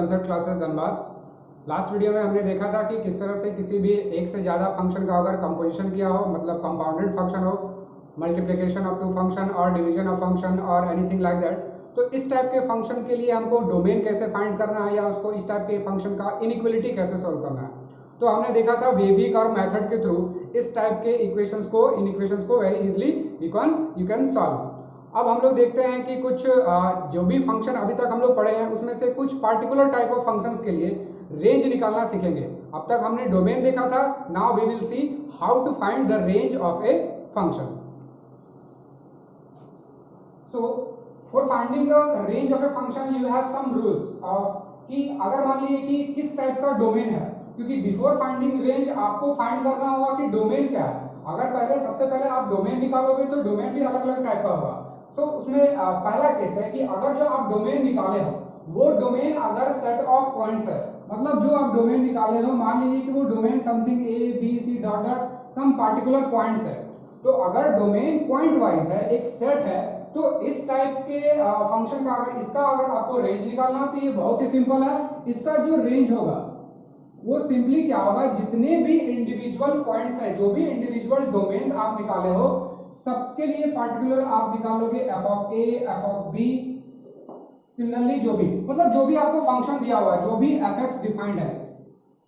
Concept classes Dhanbad. Last video में हमने देखा था कि किस तरह से किसी भी एक से ज़्यादा फंक्शन का अगर कंपोजिशन किया हो, मतलब कंपाउंडेड फंक्शन हो, मल्टीप्लिकेशन ऑफ टू फंक्शन और डिवीजन ऑफ फंक्शन और एनीथिंग लाइक दैट, तो इस टाइप के फंक्शन के लिए हमको डोमेन कैसे फाइंड करना है या उसको इस टाइप के फंक्शन का इनइक्वलिटी कैसे सॉल्व करना है। तो हमने देखा था वेविक और मेथड के थ्रू इस टाइप के इक्वेशंस को very easily you can solve. अब हम लोग देखते हैं कि कुछ जो भी फंक्शन अभी तक हम लोग पढ़े हैं उसमें से कुछ पार्टिकुलर टाइप ऑफ फंक्शंस के लिए रेंज निकालना सीखेंगे। अब तक हमने डोमेन देखा था, now we will see how to find the range of a function. So for finding the range of a function you have some rules कि अगर मान लीजिए कि किस टाइप का डोमेन है, क्योंकि बिफोर फाइंडिंग रेंज आपको फाइंड करना होगा कि डोमेन क्या है। अगर सबसे पहले आप डोमेन निकालोगे तो डोमेन भी अलग अलग टाइप का होगा। उसमें पहला केस है कि अगर जो आप डोमेन निकाले हो वो डोमेन अगर सेट ऑफ पॉइंट्स है, मतलब जो आप डोमेन निकाले हो मान लीजिए कि वो domain something a b c dot dot some particular points है, तो अगर डोमेन पॉइंट वाइज है, एक सेट है, तो इस टाइप के फंक्शन का अगर आपको रेंज निकालना हो तो ये बहुत ही सिंपल है। इसका जो रेंज होगा वो सिंपली क्या होगा, जितने भी इंडिविजुअल पॉइंट्स हैं, जो भी इंडिविजुअल डोमेन्स आप निकाले हो सबके लिए पार्टिकुलर आप निकालोगे f of a, f of b. Similarly जो भी आपको फंक्शन दिया हुआ है, जो भी एफ एक्स डिफाइंड है,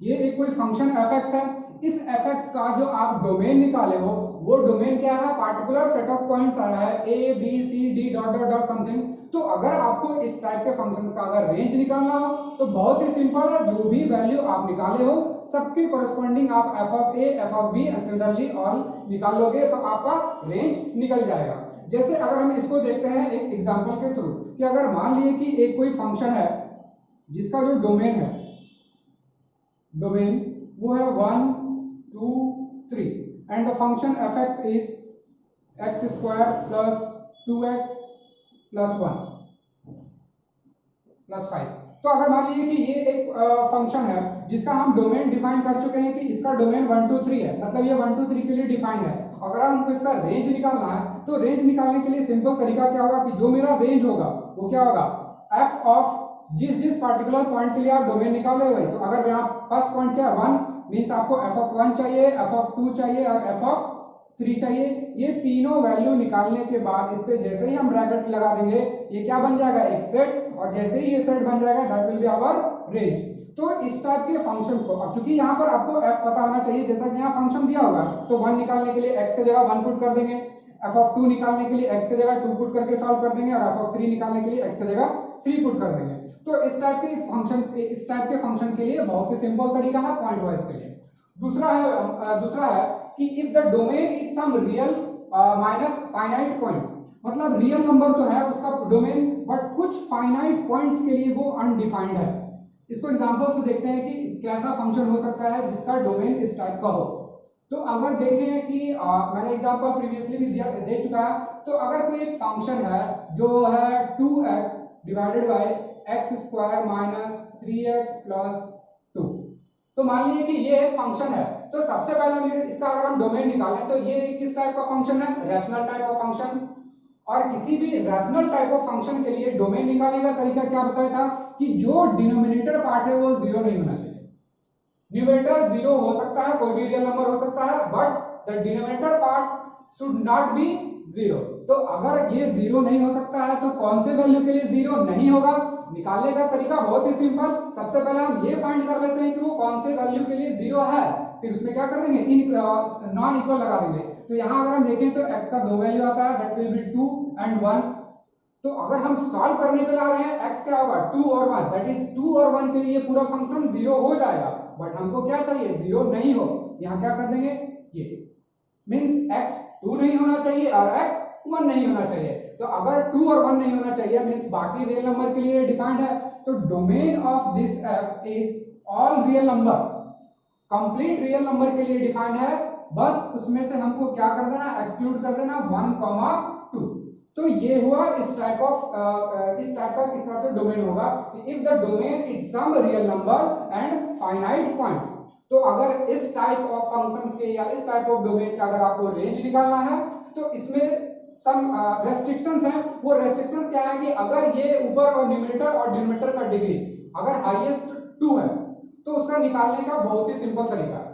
ये एक कोई फंक्शन एफ एक्स है, इस एफ एक्स का जो आप डोमेन निकाले हो वो डोमेन क्या है, पार्टिकुलर सेट ऑफ पॉइंट्स आ रहा है a b c d dot dot dot something. तो अगर आपको इस टाइप के फंक्शंस का अगर रेंज निकालना हो तो बहुत ही सिंपल है, जो भी वैल्यू आप निकाले हो सबके कोरस्पॉन्डिंग आप f of a, f of b similarly all निकाल लोगे तो आपका रेंज निकल जाएगा। जैसे अगर हम इसको देखते हैं एक एग्जांपल के थ्रू कि अगर मान लिए कि एक कोई फंक्शन है जिसका जो डोमेन वो है 1 2 3 and the function F x is x square plus 2x plus 1 plus 5। तो अगर मान लीजिए कि ये एक फंक्शन है जिसका हम डोमेन डिफाइन कर चुके हैं कि इसका डोमेन 1 2 3 है, मतलब ये 1 2 3 के लिए डिफाइंड है। अगर हमको इसका रेंज निकालना है तो रेंज निकालने के लिए सिंपल तरीका क्या होगा कि जो मेरा रेंज होगा वो क्या होगा, एफ ऑफ जिस पार्टिकुलर पॉइंट के लिए आप डोमेन निकाले हुए। तो अगर यहाँ फर्स्ट पॉइंट क्या है 1, मींस आपको एफ ऑफ 1 चाहिए, एफ ऑफ 2 चाहिए और एफ ऑफ 3 चाहिए। ये तीनों वैल्यू निकालने के बाद इस पे जैसे ही हम ब्रैकेट लगा देंगे ये क्या बन जाएगा, एक सेट, और जैसे ही ये सेट बन जाएगा that will be our range. तो इस टाइप के फंक्शंस को, अब चूंकि यहाँ पर आपको f पता होना चाहिए, जैसा कि यहाँ फंक्शन दिया होगा तो 1 निकालने के लिए x की जगह 1 पुट कर देंगे, f ऑफ 2 निकालने के लिए x की जगह 2 पुट करके सॉल्व कर देंगे और f ऑफ 3 निकालने के लिए x की जगह 3 पुट कर देंगे। तो इस टाइप के फंक्शन के लिए बहुत ही सिंपल तरीका है पॉइंट वाइज के लिए। दूसरा है कि if the domain is some real minus finite points, मतलब रियल नंबर तो है उसका डोमेन बट कुछ फाइनाइट पॉइंट्स के लिए वो अनडिफाइंड है। इसको एग्जांपल से देखते हैं कि कैसा फंक्शन हो सकता है जिसका डोमेन इस टाइप का हो। तो अगर देखें कि मैंने एग्जांपल प्रीवियसली भी दे चुका है, तो अगर कोई एक फंक्शन है जो है 2x divided by x square minus 3x plus 2, तो मान लीजिए कि ये एक फंक्शन है, तो सबसे पहले इसका अगर हम डोमेन निकालें तो ये किस टाइप का फंक्शन है, रैशनल टाइप ऑफ फंक्शन। और किसी भी रैशनल टाइप ऑफ फंक्शन के लिए डोमेन निकालने का तरीका क्या बताया था कि जो डिनोमिनेटर पार्ट है वो 0 नहीं होना चाहिए। न्यूमरेटर 0 हो सकता है, कोई भी रियल नंबर हो सकता है, but the denominator part should not be 0। तो अगर ये 0 नहीं हो सकता है तो कौन से वैल्यू के लिए 0 नहीं होगा, निकालने का तरीका बहुत ही सिंपल। सबसे पहले हम ये फाइंड कर लेते हैं कि वो कौन से वैल्यू के लिए 0 है, फिर उसमें क्या कर देंगे, नॉन इक्वल लगा देंगे। तो यहाँ अगर हम देखें तो x का 2 वैल्यू आता है, दैट विल बी 2 एंड 1। तो अगर हम सॉल्व करने पे ला रहे हैं x क्या होगा 2 और 1, दैट इज 2 और 1 के लिए पूरा फंक्शन 0 हो जाएगा, बट हमको क्या चाहिए 0 नहीं हो। यहाँ क्या कर देंगे, ये मींस x 2 नहीं होना चाहिए और x 1 नहीं होना चाहिए। तो अगर 2 और 1 नहीं होना चाहिए मींस बाकी रियल नंबर के लिए डिफाइंड है, तो domain of this f is all real number, complete real number के लिए डिफाइंड है। बस उसमें से हमको क्या कर देना, एक्सक्लूड कर देना 1, 2। तो ये हुआ इस टाइप का किस तरह से डोमेन होगा, if the domain is some real number and finite points. तो अगर इस टाइप ऑफ फंक्शंस के या इस टाइप ऑफ डोमेन का अगर आपको रेंज निकालना है तो इसमें सम रेस्ट्रिक्शंस हैं। वो रेस्ट्रिक्शंस क्या है कि अगर ये ऊपर और न्यूमरेटर और डिनोमिनेटर का डिग्री अगर हाईएस्ट 2 है तो उसका निकालने का बहुत ही सिंपल तरीका है।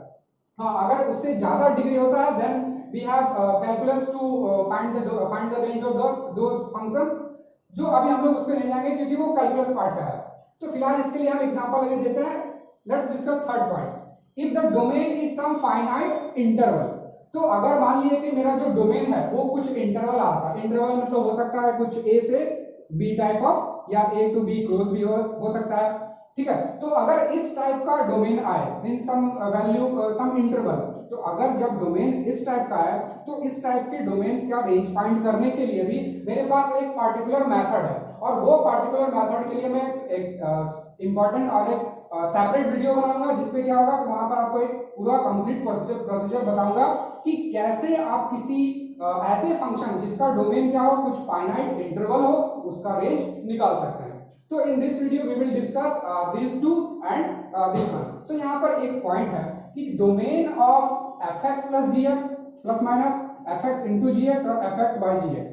हाँ, अगर उससे ज्यादा डिग्री होता है then we have calculus to find the range of those functions, जो अभी हम लोग उस पर नहीं जाएंगे क्योंकि वो कैलकुलस पार्ट का है। तो फिलहाल इसके लिए हम एग्जांपल अभी देते हैं। Let's discuss third point. If the domain is some finite interval, तो अगर मान लीजिए कि मेरा जो डोमेन है वो कुछ इंटरवल आता है, इंटरवल मतलब हो सकता है कुछ a से b टाइप ऑफ, या a टू b क्लोज भी हो सकता है, ठीक है। तो अगर इस टाइप का डोमेन आए mean some value some interval, तो अगर जब डोमेन इस टाइप का है तो इस टाइप के डोमेन्स का रेंज फाइंड करने के लिए भी मेरे पास एक पार्टिकुलर मेथड है, और वो पार्टिकुलर मेथड के लिए मैं एक इंपॉर्टेंट और एक सेपरेट वीडियो बनाऊंगा जिसपे क्या होगा, वहां पर आपको एक पूरा कंप्लीट प्रोसीजर बताऊंगा कि कैसे आप किसी ऐसे फंक्शन जिसका डोमेन क्या हो, कुछ फाइनाइट इंटरवल हो, उसका रेंज निकाल सकते हैं। तो in this video we will discuss this two and this one. तो यहाँ पर एक पॉइंट है कि domain of fx plus gx plus minus fx into gx और fx बाई gx।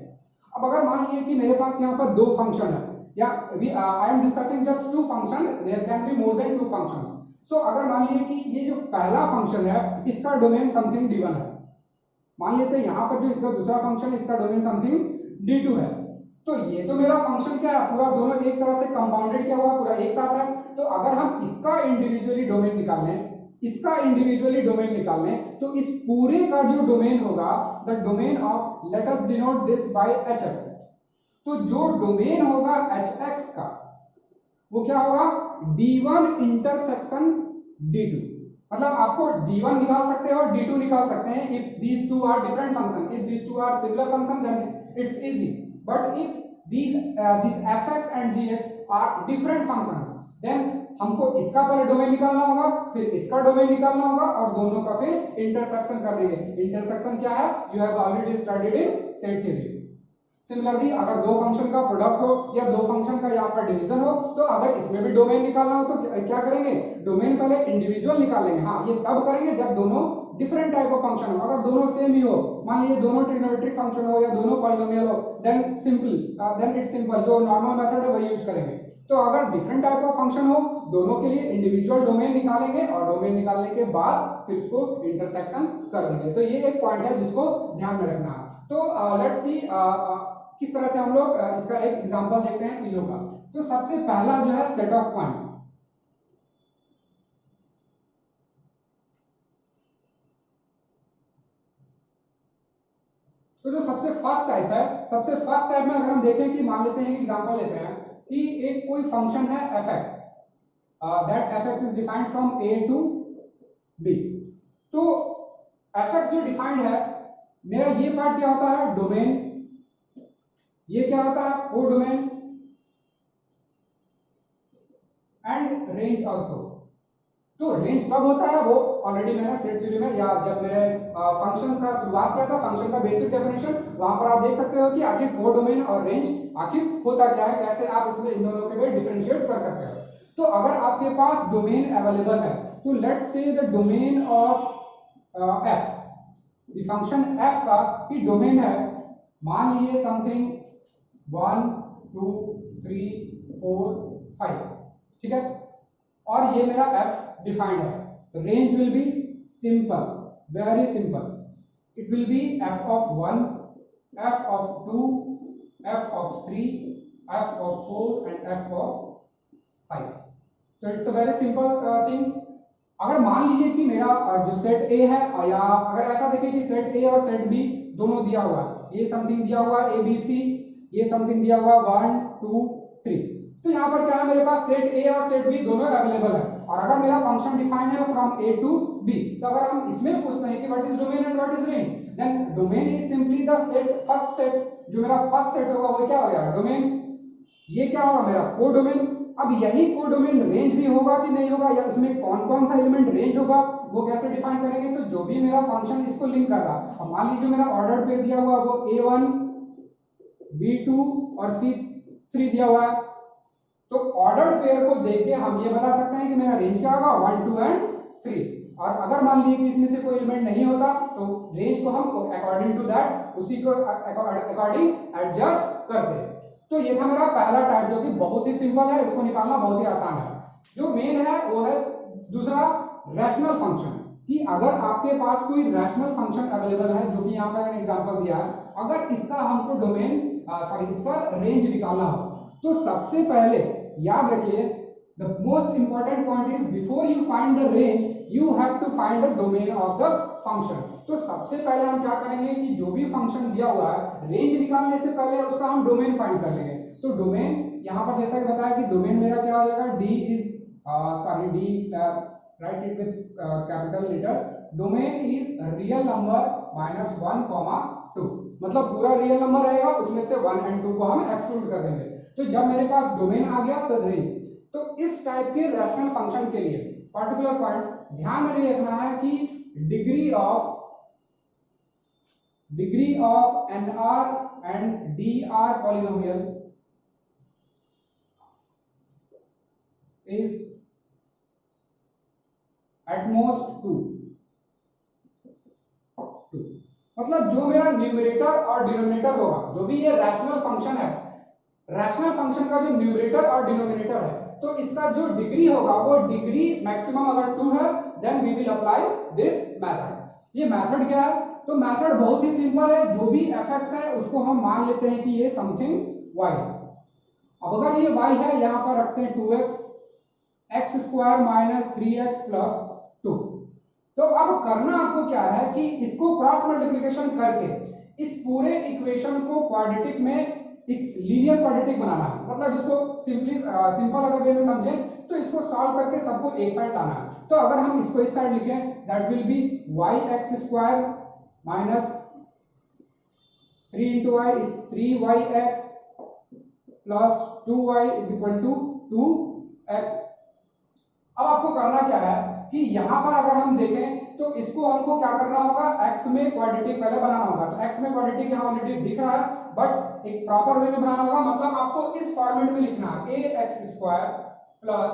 अब अगर मान लीजिए कि मेरे पास यहाँ पर दो फंक्शन है, या I am discussing just two function, there can be more than two functions. So अगर मान लीजिए कि ये जो पहला फंक्शन है इसका डोमेन समथिंग d1 है, मान लेते हैं यहाँ पर जो इसका दूसरा फंक्शन है इसका डोमेन समथिंग d2 है। तो ये तो मेरा फंक्शन क्या है, पूरा दोनों एक तरह से कंपाउंडेड किया हुआ पूरा एक साथ है। तो अगर हम इसका इंडिविजुअली डोमेन निकाल लें, इसका इंडिविजुअली डोमेन निकाल लें, तो इस पूरे का जो डोमेन होगा, the domain of, let us denote this by hx, तो जो डोमेन होगा hx का वो क्या होगा, d1 इंटरसेक्शन d2। मतलब आपको d1 निकाल सकते हैं और d2 निकाल सकते हैं if these two are different function, if these two are similar function then it's easy, but if these fx and gx are different functions then हमको इसका पहले डोमेन निकालना होगा, फिर इसका डोमेन निकालना होगा, और दोनों का फिर इंटरसेक्शन कर देंगे। इंटरसेक्शन क्या है, you have already studied in set theory. Similarly अगर दो फंक्शन का प्रोडक्ट हो या दो फंक्शन का यहाँ पर डिवीजन हो, तो अगर इसमें भी डोमेन निकालना हो तो क्या करेंगे, डोमेन पहले इंडिविजुअल निकालेंगे। हाँ, ये तब करेंगे जब दोनों डिफरेंट टाइप ऑफ फंक्शन हो। अगर दोनों सेम ही हो, मान लीजिए दोनों ट्रिग्नोमेट्रिक फंक्शन हो या दोनों पॉलिनोमियल हो, देन इट्स सिंपल, जो नॉर्मल मेथड है वही यूज करेंगे। तो अगर डिफरेंट टाइप ऑफ फंक्शन हो, दोनों के लिए इंडिविजुअल डोमेन निकालेंगे, और डोमेन निकालने के बाद फिर उसको इंटरसेक्शन कर देंगे। तो ये एक पॉइंट है जिसको ध्यान में रखना है। तो लेट्स सी किस तरह से हम लोग इसका एक एग्जांपल देखते हैं तीनों का। तो सबसे पहला जो है सेट ऑफ पॉइंट्स, तो जो सबसे फर्स्ट टाइप है, सबसे फर्स्ट टाइप में अगर हम देखें कि मान लेते हैं एग्जांपल लेते हैं कि एक कोई फंक्शन है fx, that fx is defined from a to b। तो fx जो डिफाइंड है, मेरा ये पार्ट क्या होता है, डोमेन, ये क्या होता है, को डोमेन, एंड रेंज आल्सो। तो रेंज कब होता है वो ऑलरेडी मैंने सेट थ्योरी में, या जब मैंने फंक्शंस का शुरुआत किया था, फंक्शन का बेसिक डेफिनेशन, वहां पर आप देख सकते हो कि आखिर को डोमेन और रेंज आखिर होता क्या है, कैसे आप इसमें इन दोनों के बीच डिफरेंशिएट कर सकते हो। तो अगर आपके पास डोमेन अवेलेबल है, तो let's say the domain of F, the function F का ही डोमेन है, मान लीजिए समथिंग 1 2 3 4 5, ठीक है, और ये मेरा f डिफाइंड है। Range will be simple, very simple, it will B f of 1, f of 2, f of 3, f of 4 and f of 5। so it's a very simple thing। अगर मान लीजिए कि मेरा जो सेट A है, या अगर ऐसा देखें कि सेट A और सेट B दोनों दिया हुआ है, ये समथिंग दिया हुआ है ABC, ये समथिंग दिया हुआ 1 2 3, तो यहाँ पर क्या है, मेरे पास सेट A और सेट B दोनों अवेलेबल है, और अगर मेरा फंक्शन डिफाइंड है फ्रॉम A टू B, तो अगर हम इसमें पूछते हैं कि what is domain and what is range, then domain is simply the set, first set, जो मेरा फर्स्ट सेट होगा वो क्या हो गया, डोमेन। ये क्या होगा, मेरा को डोमेन। अब यही को डोमेन रेंज भी होगा कि नहीं होगा, या इसमें कौन कौन सा एलिमेंट रेंज होगा वो कैसे डिफाइन करेंगे। तो जो भी मेरा फंक्शन इसको लिंक कर रहा, अब मान लीजिए मेरा ऑर्डर पेयर दिया हुआ वो A1 B2 और C3 दिया हुआ है, तो ऑर्डर पेयर को देख के हम ये बता सकते हैं कि मेरा रेंज क्या होगा, 1 2 एंड 3। और अगर मान लीजिए कि इसमें से कोई एलिमेंट नहीं होता, तो रेंज को हम अकॉर्डिंग टू दैट, उसी को अकॉर्डिंग एडजस्ट करते हैं। तो ये था मेरा पहला टाइप, जो कि बहुत ही सिंपल है, इसको निकालना बहुत ही आसान है। जो मेन है वो है दूसरा रैशनल फंक्शन, कि अगर आपके पास कोई रैशनल फंक्शन अवेलेबल है, जो कि यहाँ पर मैंने एग्जांपल दिया है, अगर इसका हमको डोमेन इसका रेंज निकालना हो, तो सबसे पहले याद रखिए the most important point is before you find the range you have to find the domain of the function। तो सबसे पहले हम क्या करेंगे कि जो भी फंक्शन दिया हुआ है रेंज निकालने से पहले उसका हम डोमेन फाइंड कर लेंगे। तो डोमेन यहाँ पर जैसा कि बताया कि डोमेन मेरा क्या हो जाएगा, D write it with capital letter, domain is real number minus 1 comma 2, मतलब पूरा रियल नंबर रहेगा, उसमें से 1 और 2 को हम एक्सक्लूड कर देंगे। तो जब मेरे पास डोमेन आ गया तो रेंज। तो इस टाइप के रैशनल फंक्शन के लिए पर्टिकुलर पॉइंट ध्यान में रखना है कि degree of N R and D R polynomial is at most 2। मतलब जो मेरा न्यूमरेटर और डिनोमिनेटर होगा, जो भी ये रैशनल फंक्शन है, रैशनल फंक्शन का जो न्यूमरेटर और डिनोमिनेटर है, तो इसका जो डिग्री होगा वो डिग्री मैक्सिमम अगर 2 है then we will apply this method. ये मेथड क्या है, तो मेथड बहुत ही सिंपल है, जो भी fx है उसको हम मान लेते हैं कि ये समथिंग y है। अब अगर ये y है, यहां पर रखते हैं 2x x square minus 3x plus 2। तो अब करना आपको क्या है कि इसको क्रॉस मल्टीप्लिकेशन करके इस पूरे इक्वेशन को क्वाड्रेटिक में एक लीनियर क्वाड्रेटिक बनाना है। मतलब इसको सिंपल अगर वे में समझें तो इसको सॉल्व करके सबको एक साइड लाना है। तो अगर हम इसको इस साइड लिखें that will be yx square minus 3 into y is 3yx plus 2y is equal to 2x। अब आपको करना क्या है कि यहां पर अगर हम देखें तो इसको हमको क्या करना होगा, x में क्वाड्रेटिक पहले बनाना होगा। तो x में क्वाड्रेटिक यहां ऑलरेडी दिख रहा है, बट एक प्रॉपर वे में बनाना होगा। मतलब आपको इस फॉर्मेट में लिखना है ax square plus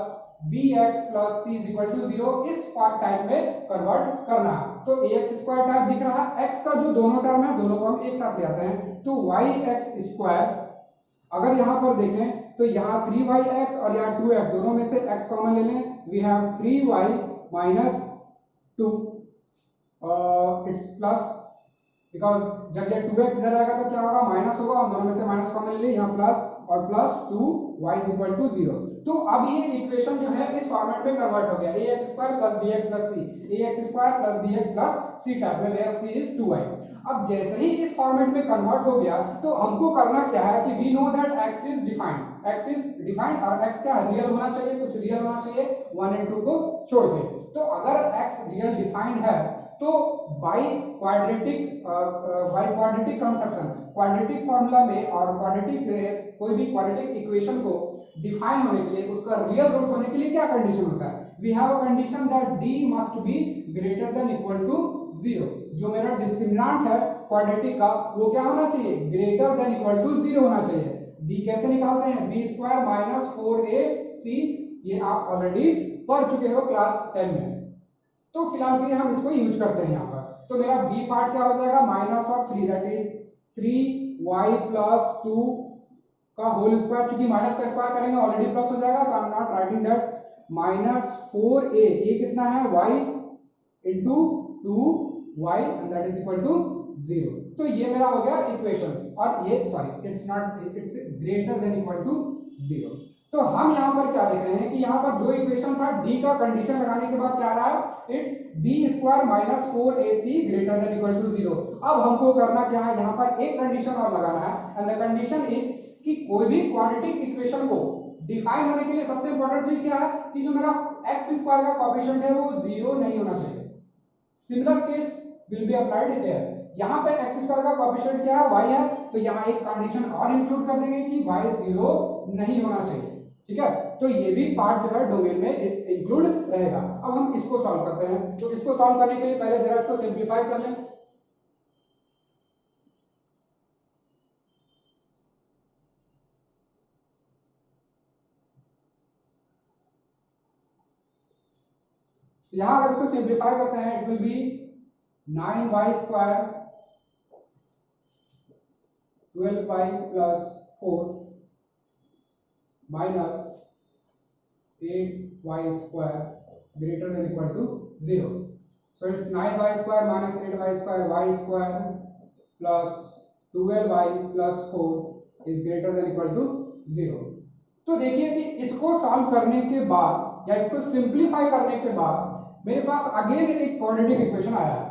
bx plus c is equal to 0, इस टाइप में कन्वर्ट करना है। तो ax स्क्वायर टाइप दिख रहा है, x का जो दोनों टर्म है दोनों को हम एक साथ ले आते हैं, तो yx स्क्वायर अगर यहां पर देखें तो यहाँ 3yx और यहाँ 2x, दोनों में से x कॉमन ले लें, we have 3y minus 2 it's plus, because जब ये 2x इधर आएगा तो क्या होगा, माइनस होगा, और दोनों में से माइनस कॉमन ले लें, यहाँ प्लस और plus 2y is equal to 0। तो अब ये इक्वेशन जो है इस फॉर्मेट में कन्वर्ट हो गया, ax square plus bx plus c, ax square plus bx plus c type में, वेयर c इज 2y। अब जैसे ही इस फॉर्मेट में कन्वर्ट हो गया तो हमको करना क्या है कि we know that x is defined, और x क्या है, रियल होना चाहिए, कुछ रियल होना चाहिए 1 और 2 को छोड़ के। तो अगर x रियल डिफाइंड है तो by quadratic conception, quadratic formula में और कोई भी क्वाड्रेटिक इक्वेशन को डिफाइन होने के लिए, उसका रियल रूट होने के लिए क्या कंडीशन होता है, we have a condition that d must be greater than equal to 0। जो मेरा डिस्क्रिमिनेंट है क्वाड्रेटिक का वो क्या होना चाहिए, ग्रेटर देन इक्वल टू 0 होना चाहिए। d कैसे निकालते हैं, b स्क्वायर माइनस 4ac, ये आप ऑलरेडी पढ़ चुके हो क्लास 10 में। तो फिलहाल के लिए हम इसको यूज करते हैं यहाँ पर। तो मेरा b पार्ट क्या हो जाएगा, minus of 3 that is 3y plus 2 का होल स्क्वायर, चूंकि माइनस का स्क्वायर करेंगे ऑलरेडी प्लस हो जाएगा, तो I am not writing that, minus 4a, a कितना है y into 2y and that is equal to 0। तो ये मेरा हो गया इक्वेशन, और ये sorry it's greater than equal to 0। तो हम यहाँ पर क्या देख रहे हैं कि यहाँ पर जो इक्वेशन था d का कंडीशन लगाने के बाद क्या रहा है, it's b square minus 4ac greater than equal to 0। अब हमको करना क्या है, यहाँ पर एक कंडीशन और लगाना है, एंड द कंडीशन इज कि कोई भी क्वाड्रेटिक इक्वेशन को डिफाइन होने के लिए सबसे इंपॉर्टेंट चीज क्या है कि जो मेरा x स्क्वायर का कोएफिशिएंट है वो 0 नहीं होना चाहिए। Similar case will be applied here. यहाँ पे x स्क्वायर का कोएफिशिएंट क्या है, y है, तो यहाँ एक कंडीशन और इंक्लूड कर देंगे कि y 0 नहीं होना चाहिए। ठीक है, तो ये भी पार्ट जो है डोमेन में इंक्लूड रहेगा। अब हम इसको सॉल्व करते हैं। तो इसको सॉल्व करने के लिए पहले जरा इसको सिंपलीफाई कर लें। यहां अगर इसको सिंपलीफाई करते हैं it will B 9y square 12y plus 4 minus 8y square greater than equal to 0. So it's 9y square minus 8y square y square plus 12y plus 4 is greater than equal to 0. तो देखिए कि इसको solve करने के बाद या इसको simplify करने के बाद मेरे पास अगेन एक क्वाड्रेटिक इक्वेशन आया है,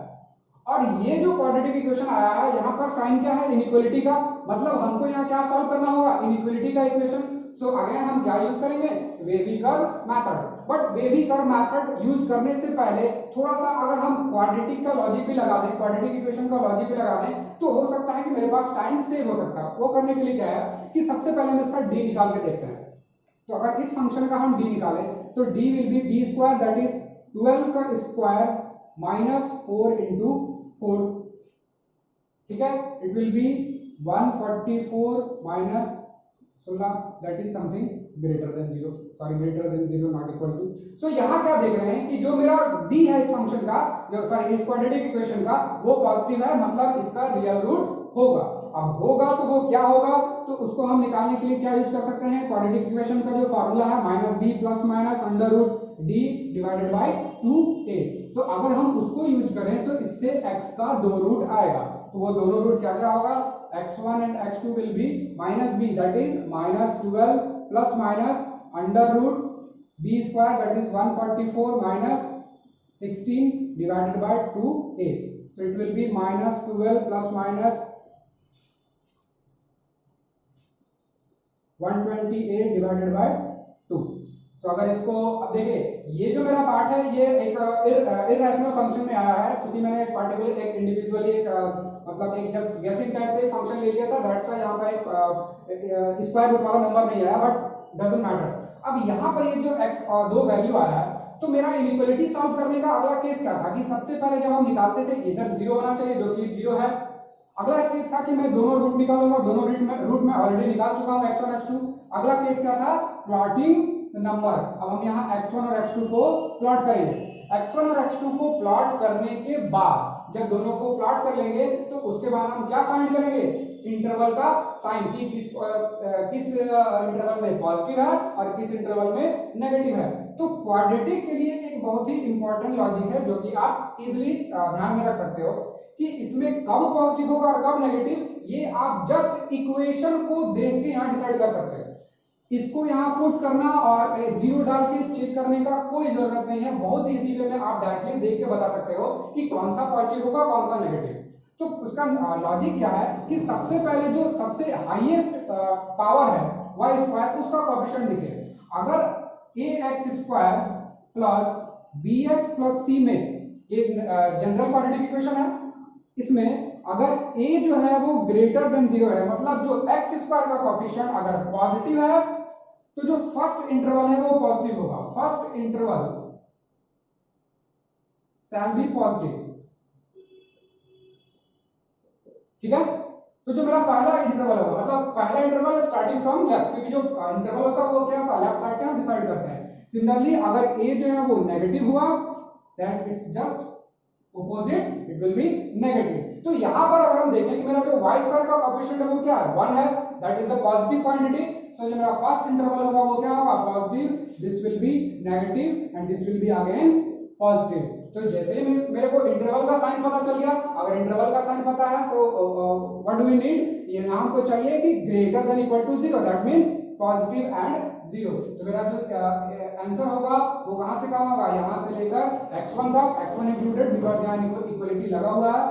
और ये जो क्वाड्रेटिक इक्वेशन आया है यहाँ पर साइन क्या है, इनइक्वालिटी का, मतलब हमको यहाँ क्या सॉल्व करना होगा, इनइक्वालिटी का इक्वेशन। सो अगेन हम क्या यूज करेंगे, wavy curve method. But wavy curve method use करने से पहले थोड़ा सा अगर हम क्वाड्रेटिक का लॉजिक भी लगा दें, क्वाड्रेटिक इक्वेशन का लॉजिक भी लगा दें, तो हो सकता है कि मेरे पास टाइम सेव हो सकता है। वो करने के लिए क्या है कि सबसे पहले हम इसका डी निकाल के देखते हैं। तो अगर इस फंक्शन का हम डी निकालें तो D will be B square, that is 12 का स्क्वायर माइनस 4 इंटू 4, ठीक है। It will be 144 minus 16, that is something greater than 0, sorry greater than 0 not equal to. So यहाँ क्या देख रहे हैं कि जो मेरा डी है इस फंक्शन का, जो सॉरी इस क्वाड्रेटिक इक्वेशन का, वो पॉजिटिव है, मतलब इसका रियल रूट होगा। अब होगा तो वो क्या होगा, तो उसको हम निकालने के लिए क्या यूज कर सकते हैं, क्वाड्रेटिक इक्वेशन का जो फार्मूला है minus B plus minus under root D divided by 2a। तो अगर हम उसको यूज करें तो इससे x का 2 रूट आएगा, तो वो दोनों रूट क्या क्या होगा, x1 and x2 will be minus b, that is minus 12 plus minus under root b square, that is 144 minus 16 divided by 2a। so it will be minus 12 plus minus 128 divided by 2। तो अगर इसको अब देखिए, ये जो मेरा part है ये एक इररेशनल फंक्शन में आया है, क्योंकि मैंने एक पार्टिकुलर एक इंडिविजुअली एक मतलब एक जस्ट गेसिंग टाइप से फंक्शन ले लिया था, दैट्स व्हाई यहाँ पर एक स्क्वायर रूट वाला नंबर नहीं आया, बट डजंट मैटर। अब यहाँ पर ये जो x और 2 वैल्यू आया है, तो मेरा इनइक्वालिटी सॉल्व करने का अगला केस क्या था कि सबसे पहले जब हम निकालते थे इधर 0 होना चाहिए, जो कि 0 है। अगला स्टेप था कि मैं दोनों रूट निकालूंगा, दोनों रूट में ऑलरेडी निकाल चुका हूं, x1 x2। अगला केस क्या था, प्लॉटिंग नंबर। अब हम यहाँ x1 और x2 को प्लॉट करेंगे। x1 और x2 को प्लॉट करने के बाद जब दोनों को प्लॉट कर लेंगे तो उसके बाद हम क्या फाइंड करेंगे, इंटरवल का साइन, कि किस इंटरवल में पॉजिटिव है और किस इंटरवल में नेगेटिव है। तो क्वाड्रेटिक के लिए एक बहुत ही इंपॉर्टेंट लॉजिक है जो कि आप इजीली ध्यान में रख सकते हो कि इसमें कब पॉजिटिव होगा और कब नेगेटिव, ये आप जस्ट इक्वेशन को देख के यहाँ डिसाइड कर सकते हैं। इसको यहाँ पुट करना और 0 डाल के चेक करने का कोई जरूरत नहीं है, बहुत इजी वे में आप डायरेक्टली देख के बता सकते हो कि कौन सा पॉजिटिव होगा कौन सा नेगेटिव। तो उसका लॉजिक क्या है कि सबसे पहले जो सबसे हाईएस्ट पावर है y स्क्वायर, उसका कोएफिशिएंट देखिए। अगर ax square plus bx plus c में एक जनरल क्वाड्रेटिक इक्वेशन है, इसमें अगर a जो है वो ग्रेटर देन 0 है, मतलब जो x स्क्वायर का कोएफिशिएंट अगर पॉजिटिव है तो जो फर्स्ट इंटरवल है वो पॉजिटिव होगा, first interval shall be positive, ठीक है। तो जो मेरा पहला इंटरवल होगा, मतलब पहला इंटरवल स्टार्टिंग फ्रॉम लेफ्ट, क्योंकि जो इंटरवल होता है वो क्या होता है, लेफ्ट साइड से हम डिसाइड करते हैं। सिमिलरली अगर a जो है वो नेगेटिव हुआ, then it's just opposite, it will be negative. तो यहां पर अगर हम देखें कि मेरा जो y स्क्वायर का कोएफिशिएंट है वो क्या है, 1 है, that is the positive quantity. So जो मेरा फर्स्ट इंटरवल होगा वो क्या होगा, positive, this will be negative and this will be again positive. तो जैसे ही मेरे को इंटरवल का साइन पता चल गया, अगर इंटरवल का साइन पता है तो व्हाट डू वी नीड, ये नाम को चाहिए कि greater than equal to 0, that means positive and 0। तो मेरा जो आंसर होगा वो कहां से कहां होगा, यहां से लेकर x1 तक, x1 इंक्लूडेड बिकॉज़ यहां इक्वलिटी लगा हुआ है,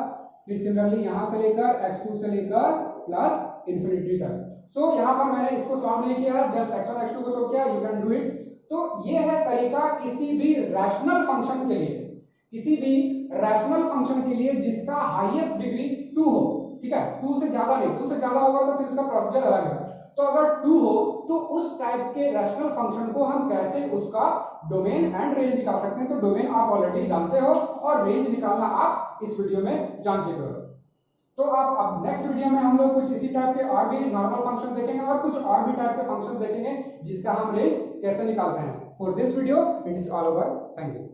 फिर सिमिलरली यहां से लेकर x2 से लेकर प्लस इंफिनिटी तक। सो यहां पर मैंने इसको सॉल्व नहीं किया, जस्ट x1 x2 को सॉल्व किया, यू कैन डू इट। तो ये है तरीका किसी भी रैशनल फंक्शन के लिए, किसी भी रैशनल फंक्शन के लिए जिसका हाईएस्ट डिग्री 2 हो, ठीक है, 2 से ज्यादा नहीं, 2 से ज्यादा होगा तो फिर उसका प्रोसीजर अलग है। तो अगर 2 हो तो उस टाइप के रैशनल फंक्शन को हम कैसे उसका डोमेन एंड रेंज निकाल सकते हैं। तो डोमेन आप ऑलरेडी जानते हो और रेंज निकालना आप इस वीडियो में जान चुके हो। तो आप अब नेक्स्ट वीडियो में हम लोग कुछ इसी टाइप के और भी नॉर्मल फंक्शन देखेंगे और कुछ और भी टाइप के फंक्शन देखेंगे जिसका हम रेंज कैसे निकालते हैं। For this video it is all over, thank you.